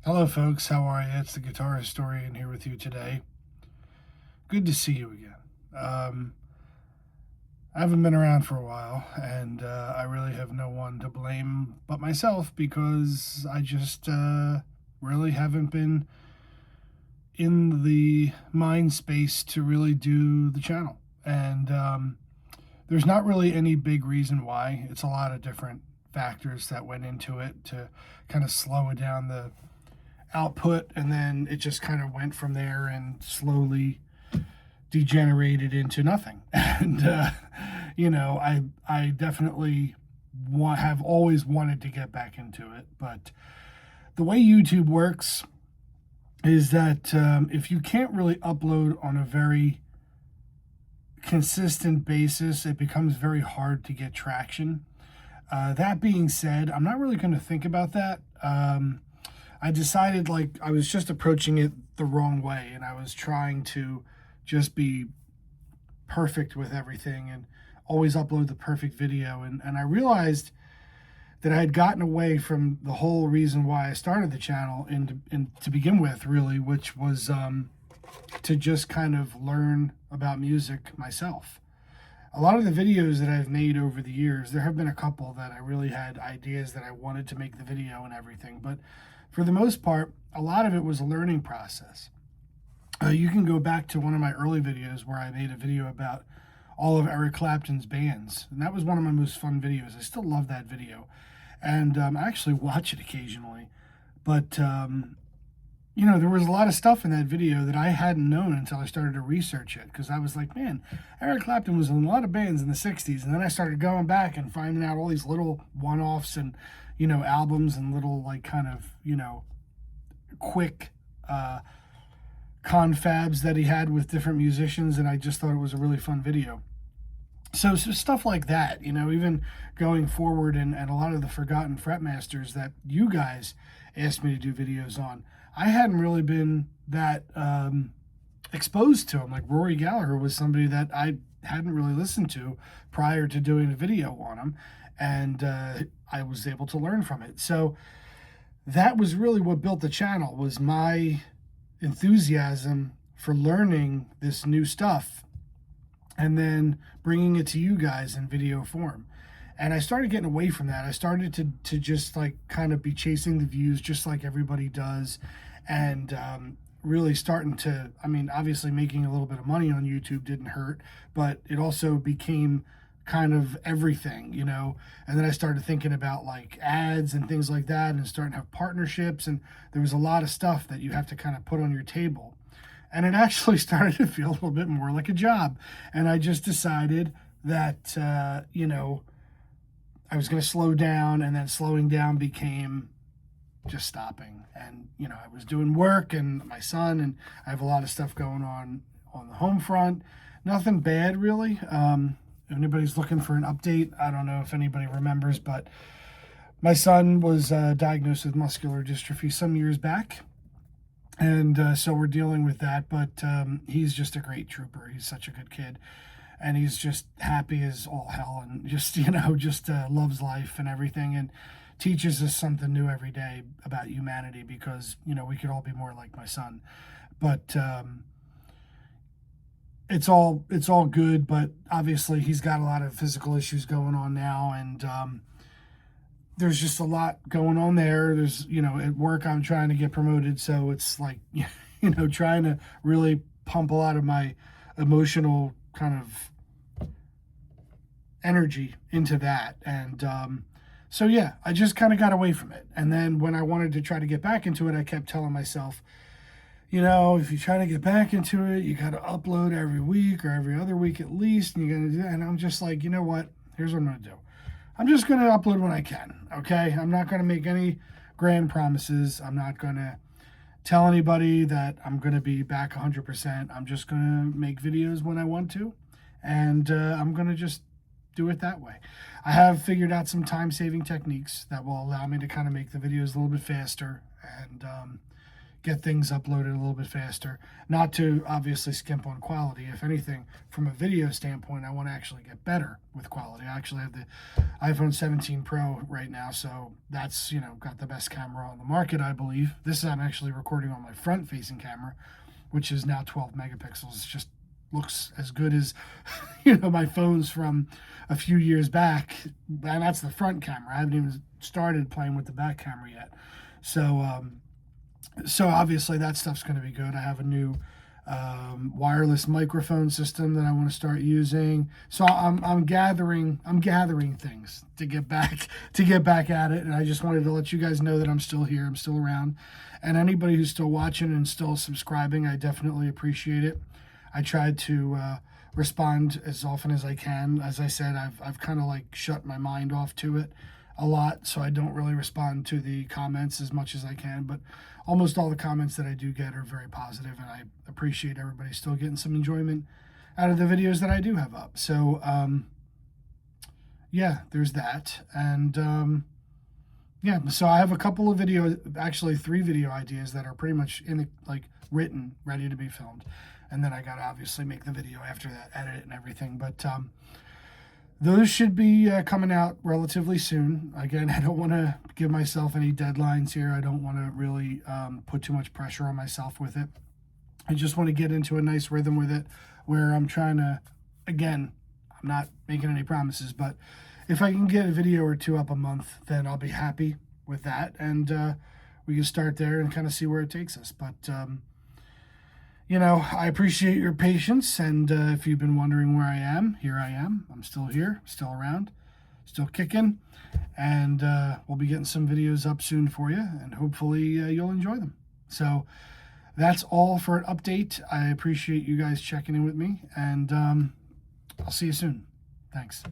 Hello, folks. How are you? It's the Guitar Historian here with you today. Good to see you again. Um, I haven't been around for a while, and I really have no one to blame but myself because I just really haven't been in the mind space to really do the channel. And there's not really any big reason why. It's a lot of different factors that went into it to kind of slow it down the output, and then it just kind of went from there and slowly degenerated into nothing. And I definitely have always wanted to get back into it, but the way YouTube works is that if you can't really upload on a very consistent basis, it becomes very hard to get traction. That being said, I'm not really going to think about that. I decided like I was just approaching it the wrong way, and I was trying to just be perfect with everything and always upload the perfect video. And I realized that I had gotten away from the whole reason why I started the channel in to begin with, really, which was to just kind of learn about music myself. A lot of the videos that I've made over the years, there have been a couple that I really had ideas that I wanted to make the video and everything, but for the most part, a lot of it was a learning process. You can go back to one of my early videos where I made a video about all of Eric Clapton's bands, and that was one of my most fun videos. I still love that video, and I actually watch it occasionally. But there was a lot of stuff in that video that I hadn't known until I started to research it, because I was like, man, Eric Clapton was in a lot of bands in the 60s. And then I started going back and finding out all these little one-offs and, albums and little, like, kind of, quick confabs that he had with different musicians. And I just thought it was a really fun video. So stuff like that, even going forward, and a lot of the forgotten fretmasters that you guys asked me to do videos on, I hadn't really been that exposed to him. Like Rory Gallagher was somebody that I hadn't really listened to prior to doing a video on him, and I was able to learn from it. So that was really what built the channel, was my enthusiasm for learning this new stuff and then bringing it to you guys in video form. And I started getting away from that. I started to just like kind of be chasing the views just like everybody does, and really starting to, I mean, obviously making a little bit of money on YouTube didn't hurt, but it also became kind of everything, And then I started thinking about like ads and things like that, and starting to have partnerships, and there was a lot of stuff that you have to kind of put on your table. And it actually started to feel a little bit more like a job. And I just decided that, I was going to slow down, and then slowing down became just stopping. And, I was doing work and my son, and I have a lot of stuff going on the home front. Nothing bad, really. If anybody's looking for an update, I don't know if anybody remembers, but my son was diagnosed with muscular dystrophy some years back. And so we're dealing with that, but he's just a great trooper. He's such a good kid, and he's just happy as all hell, and just loves life and everything, and teaches us something new every day about humanity, because we could all be more like my son. But it's all good. But obviously he's got a lot of physical issues going on now, and there's just a lot going on there. There's, at work I'm trying to get promoted, so it's like, trying to really pump a lot of my emotional kind of energy into that. And so, yeah, I just kind of got away from it. And then when I wanted to try to get back into it, I kept telling myself, if you try to get back into it, you got to upload every week or every other week at least. And you got to do that. And I'm just like, you know what? Here's what I'm going to do. I'm just going to upload when I can, okay? I'm not going to make any grand promises. I'm not going to tell anybody that I'm going to be back 100%. I'm just going to make videos when I want to, and I'm going to just do it that way. I have figured out some time-saving techniques that will allow me to kind of make the videos a little bit faster, and, get things uploaded a little bit faster. Not to obviously skimp on quality. If anything, from a video standpoint, I want to actually get better with quality. I actually have the iPhone 17 Pro right now, so that's, got the best camera on the market, I believe. This is, I'm actually recording on my front-facing camera, which is now 12 megapixels. It just looks as good as, my phones from a few years back, and that's the front camera. I haven't even started playing with the back camera yet. So obviously that stuff's going to be good. I have a new wireless microphone system that I want to start using. So I'm gathering things to get back at it. And I just wanted to let you guys know that I'm still here. I'm still around. And anybody who's still watching and still subscribing, I definitely appreciate it. I tried to respond as often as I can. As I said, I've kind of like shut my mind off to it a lot, so I don't really respond to the comments as much as I can, but almost all the comments that I do get are very positive, and I appreciate everybody still getting some enjoyment out of the videos that I do have up. So yeah, there's that. And yeah, so I have a couple of videos, actually 3 video ideas that are pretty much written, ready to be filmed, and then I gotta obviously make the video after that, edit it and everything. But those should be coming out relatively soon. Again, I don't want to give myself any deadlines here. I don't want to really put too much pressure on myself with it. I just want to get into a nice rhythm with it where I'm trying to, again, I'm not making any promises, but if I can get a video or 2 up a month, then I'll be happy with that. And we can start there and kind of see where it takes us. But I appreciate your patience, and if you've been wondering where I am, here I am. I'm still here, still around, still kicking, and we'll be getting some videos up soon for you, and hopefully you'll enjoy them. So that's all for an update. I appreciate you guys checking in with me, and I'll see you soon. Thanks.